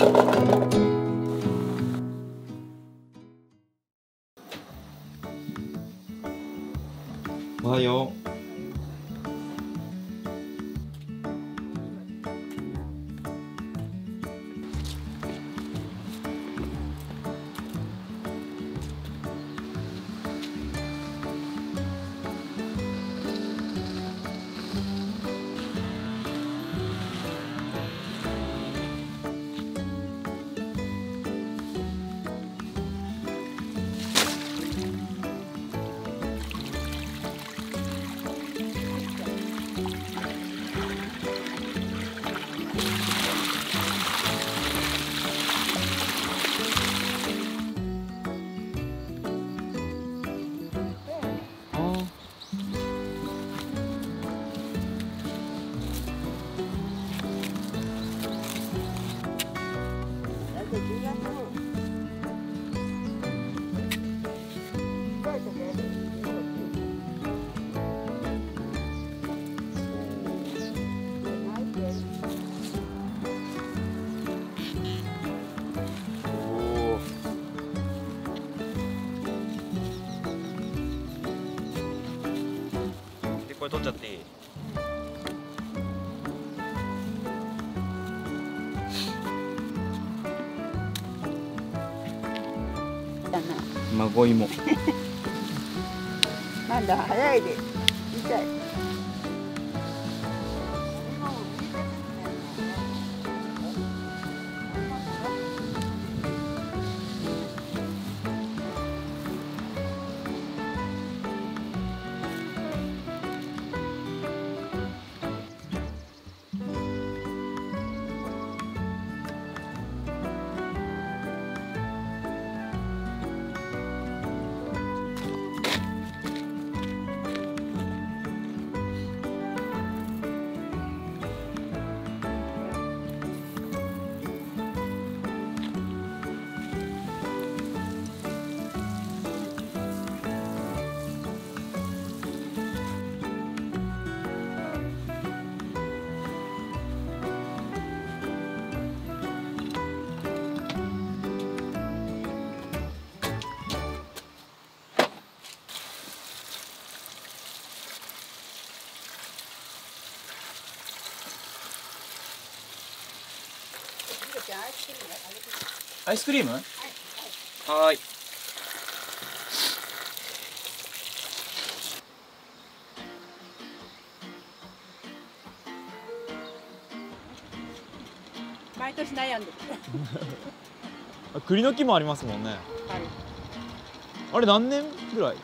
おはよう。これ取っちゃっていい？孫芋。まだ早いで。痛い。アイスクリーム？はい。はーい。毎年悩んでる。栗の木もありますもんね。はい。あれ何年ぐらい？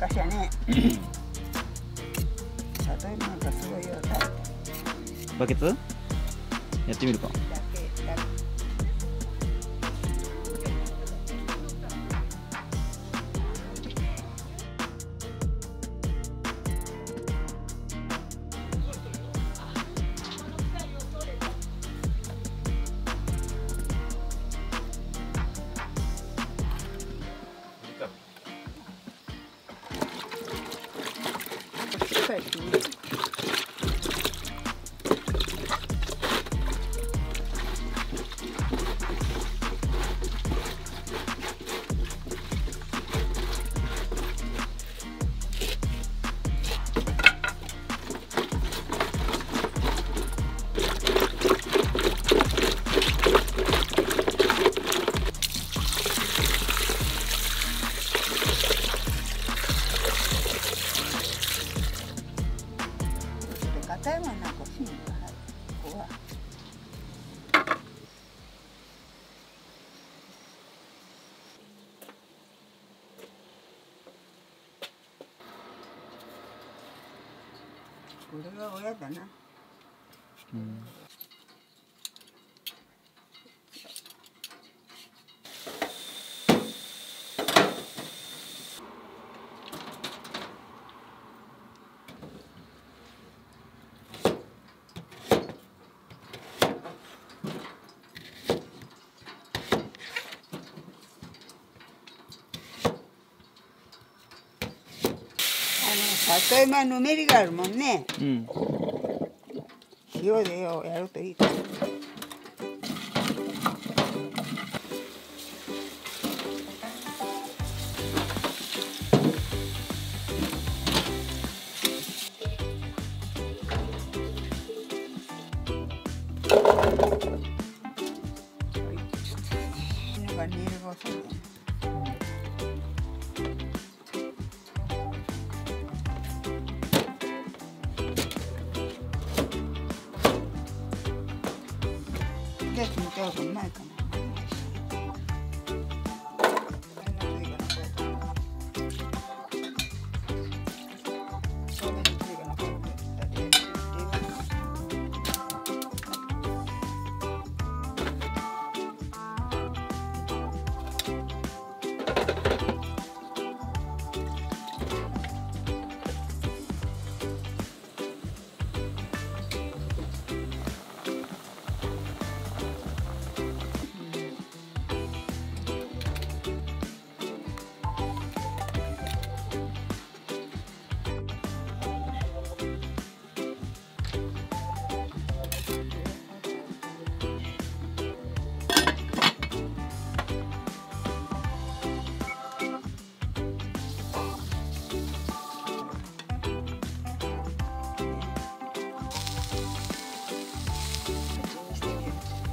昔はね、例えばなんかすごいよ。バケツ？やってみるか。これが親だな。うん。里芋のめりがあるもんね。うん。塩でよやるといいと思う。煮るごとね。で、見た方がうまいかな。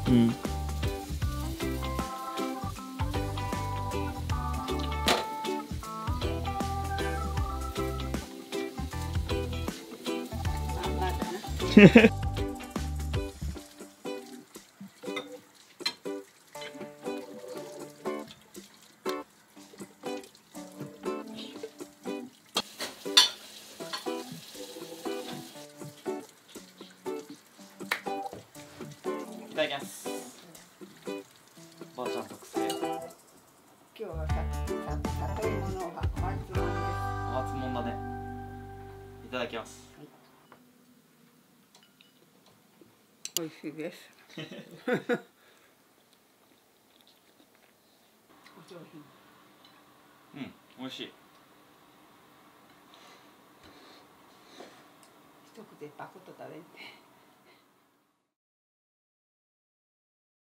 うん。いただきます。ばあちゃん特製。今日は里芋のお初もんです。お初もんだね。いただきます。美味しいです。お上品。うん、美味しい。一口でパクッと食べて。